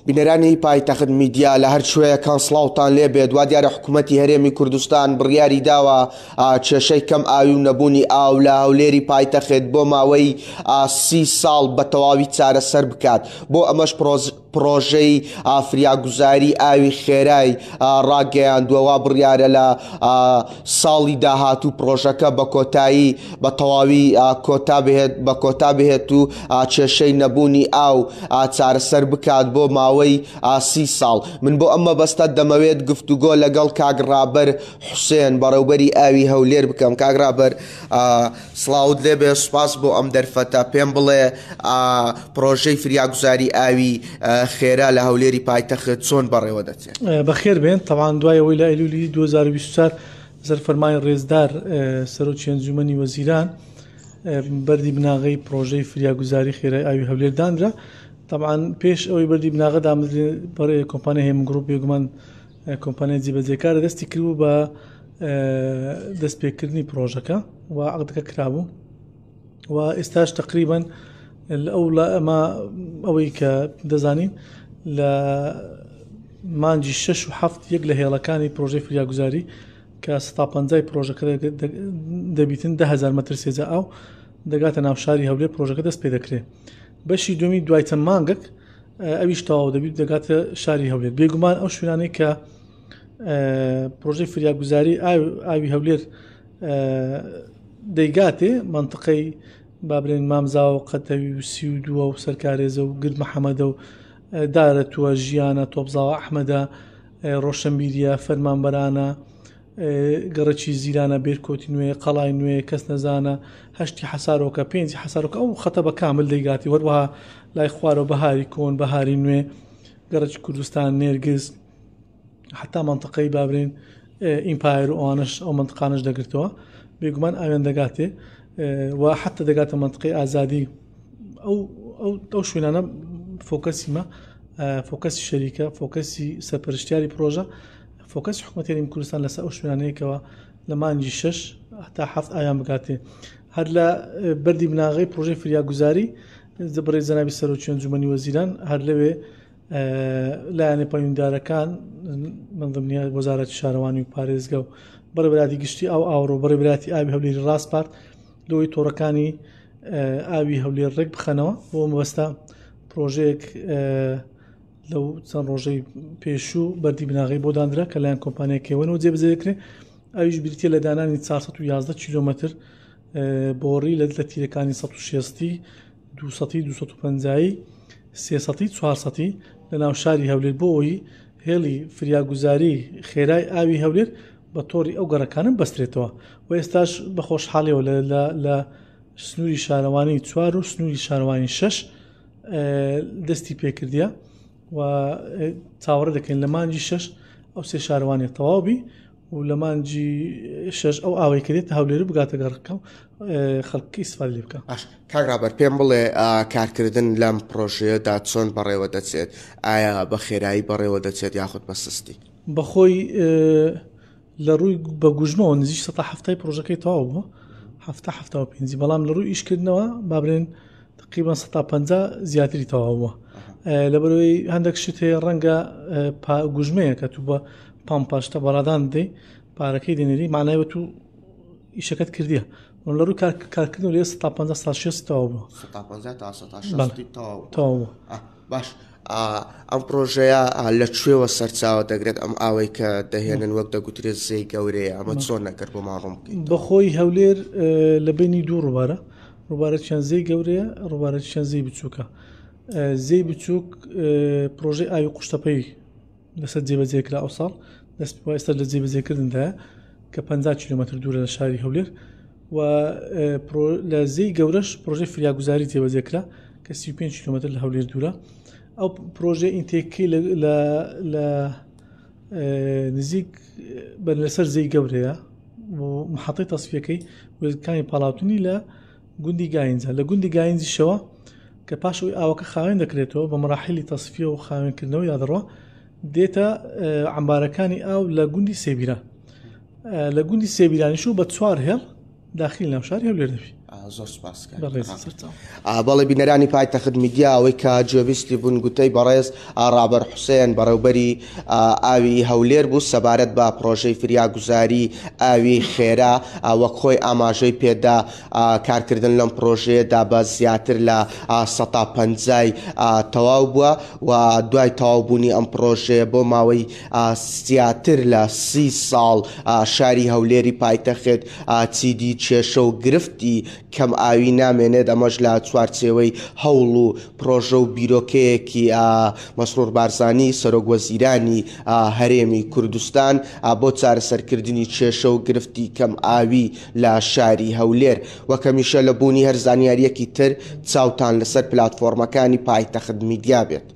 بنێرانی پایتەخت میدیا لە هەر شوەیەکان سڵاوتان لێبێت وا دیارە حکوومەتی هەرێمی کوردستان بڕیاری داوە کێشەی کەم ئاوی و نەبوونی ئاو لە هەولێری پایتەخت بۆ ماوەی 30 ساڵ بە تەواوی چارەسەر بکات. بۆ ئەمەش پرۆژەی فریاگوزاری ئاوی خێرای ڕاگەیاندووەوە بڕیارە لە ساڵی داهاتوو پرۆژەکە بە کۆتایی بە تەواوی کۆتا بهێت و کێشەی نەبوونی ئاو چارەسەر بکات بۆ ماوەی 30 ساڵ. من بۆ ئەمە بەستە دەمەوێت گفتوگۆ لەگەڵ کاک ڕابەر حوسێن بەڕێوبەری ئاوی هەولێر بکەم. کاک ڕابەر سڵاوت لێبێ، سوپاس بۆ ئەم دەرفەتە. پێم بڵێ پرۆژەی فریاگوزاری ئاوی خێرا لە هەولێری پایتەخت چۆن بەڕێوە دەچێت؟ بەخێر بێن. تەواان دوایەوەی لە ئەیلولی 2024 زەرفەرمای ڕێزدار سەرۆکی ئەنجومەنی وەزیران بەردی بناغی پرۆژەی فریاگوزاری خێرای ئاوی هەولێر دانرا. طبعاً پێش ئەوەی بەردی بناغە دامەزرێ بەڕێ کۆمپانیا هێمن گروپ بێگومان کۆمپانیای جێبەجێکارە دەستی کردبوو بە دەستپێکردنی پرۆژەکە و عەقدەکە کرابوو و ئێستاش تقریباً ئەمە ئەوەی کە دەزانین لە مانجی 6 و 7 یەک لە هێڵەکانی پرۆژەی فریاگوزاری کە 150 پرۆژەکە دەبیتن 10,000 مەتر سێجا ئاو دەگاتە ناو شاری هەولێر پرۆژەکە دەست پێ دەکرێت. بەشی دومی دوای چەند مانگێک ئەویش تەواو دەبیت دەگاتە شاری هەولێر. بێگومان ئەو شوێنانەی کە پرۆژەی فریاگوزاری ئاوی هەولێر دەیگاتێ منطقەی بابرێن مامزاوە و قەتەوی و سی و دووە و سەرکارێزە و گرد محەمەدە و دارەتووە ژیانە تۆبزاوە ئەحمەدە ڕۆشنبیریە فەرمانبەرانە گەڕەکی زیرانە بێرکۆتی نوێ قەڵای نوێ کەس نەزانە هەشتی حەسارۆکە 5 حەسارۆکە ئەو خەتە بە کامل دەیگاتی وەروەها لای خوارەوە بەهاری کۆن بەهاری نوێ گەڕەکی کوردستان نێرگز حتا منطقەی بابرێن ئیمپایر و ئەوانش ئەو منطقانش دەگرتەوە بێگومان ئاوێن دەگاتێ و حتا دەگاتە منطقەی ئازادی. ئەو شوێنانە فۆکەسیمە فۆکەسی شەریکە فۆکەسی سەرپەرشتیاری پرۆژە فۆکەسی حکوومەتی هەرێمی کوردستان لەسەر ئەو شوێنانەیەکەوە لە مانجی 6 تا 7 ئایان بگاتێ. هەر لە بەردی بناغی پرۆژەی فریاگوزاری بەڕێز جەنابی سەرۆکی ئەنجومەنی وەزیران هەر لەوێ لایەنە پەیوەندیدارەکان منظمنیە وەزارەتی شارەوانی و پارێزگە و بەڕێوەبەری گشتی ئاوڕۆ بەڕێوەبەری ئاوی هەولێری ڕاستپارت لەوەی تۆڕەکانی ئاوی هەولێر ڕێک بخەنەوە بۆ مەبەستە پرۆژەیەک لەو چەند ڕۆژەی پێشوو بەردی بناغی بۆ دانرا کە لایەن کۆمپانیای کێوەنەوە جێبەجێ دەکرێت. ئەویش بریتە لە دانانی 411 کیلۆمەتر بۆڕی لە تیرەکانی 160 200 250 300 400 لە ناو شاری هەولێر بۆ ئەوی هێڵی فریاگوزاری خێرای ئاوی هەولێر بە تۆڕی ئەو گەڕەکانم بەسترێتەوە و ئێستاش بە خۆشحاڵیەوە لە سنووری شارەوانی 4 و سنووری شارەوانی 6 دەستی پێکردیە و چاوەڕە دەکەین لە مانجی 6 ئەو سێ شارەوانی تەواوبی و لە مانجی 6 ئەو ئاوەی کردێت هەولێر بگاتە گەڕەکە و خەڵکی ئیسفادە لێ بکە. کاک ڕابەر پێم بڵێ کارکردن لەم پرۆژەیەدا چۆن بەڕێوە دەچێت؟ ئایا بە خێرایی بەڕێوە دەچێت یاخود بە سستی؟ بەخۆی لە ڕووی بە گوژمەوە نزیک 170 پرۆژەکەی تەواو بووە 75 بەڵام لە ڕووی ئیشکردنەوە بابرێن تقریبا 150 زیاتری تەواو بووە. لەبەرەوەی هەندێک شت هەیە ڕەنگە گوژمەیە کە تو بە پامپاشتە بەڕادان دەی پارەکەی دێنێری معنای بە تو ئیشەکەت کردیە لە ڕووی کارکردن لێ 150 تەواو بووە. 150 باش. ئەم پرۆژەیە لەکوێوە سەرچاوە دەگرێت؟ ئەم ئاوەی کە دەهێنن وەک دەگوترێت زەی گەورەیە ئەمە چۆن نەکرد بۆ ماڕۆم بکەین؟ بەخۆی هەولێر لە بینی دوو ڕووبارە ڕووبارەتیان زەی گەورەیە ڕووبارەتیان زەی بچووکە. زەی بچووک پرۆژەی ئاوی قوشتەپەی لەسەر جێبەجێکرا ئەو ساڵ دەست ئێستا لە جێبەجێکردندا کە 50 کیلۆمەتر دوورە لە شاری هەولێر و لە زەی گەورەش پرۆژەی فریاگوزاری جێبەجێکرا کە 35 کیلۆمەتر لە هەولێر دوورە. ئەو پرۆژە ئینتێکەی لە نزیک لەسەر زەی گەورەیە و محەتەی تەسفیەکەی وێستگەکانی پاڵاوتنی لە گوندی گاینجە لە گوندی گاینجیشەوە کە پاشەوەی ئاوەکە خاوێن دەکرێتەوە بە مەراحیلی تەسفیە و خاوێنکردنەوە یادڕۆ دێتە عەمبارەکانی ئاو لە گوندی سێبیران لە گوندی سێبیرانیش و بە 4 هێڵ داخل ناو شاری هەولێر دەبی زۆر سپاس بەڵێ بینەرانی پایتەخت میدیا ئەوەی کە جێویستی بوون گوتەی بەڕێز ڕابەر حوسێن بەڕێوبەری ئاوی هەولێر بوو سەبارەت بە پرۆژەی فریاگوزاری ئاوی خێرا وەک خۆی ئاماژەی پێدا کارکردن لەم پرۆژەیەدا بە زیاتر لە 150 تەواو بووە و دوای تەواوبوونی ئەم پرۆژەیە بۆ ماوەی زیاتر لە 30 ساڵ شاری هەولێری پایتەخت چیدی کێشە و گرفتی کەم ئاوی نامێنێت ئەمەش لە چوارچێوەی هەوڵ و پرۆژە و بیرۆکەیەکی مەسرور بارزانی سەرۆکوەزیرانی هەرێمی کوردستان بۆ چارەسەرکردنی کێشە و گرفتی کەم ئاوی لە شاری هەولێر وەکەمیشە لە بوونی هەر زانیاریەکی تر چاوتان لەسەر پلاتفۆرمەکانی پایتەخت میدیا بێت.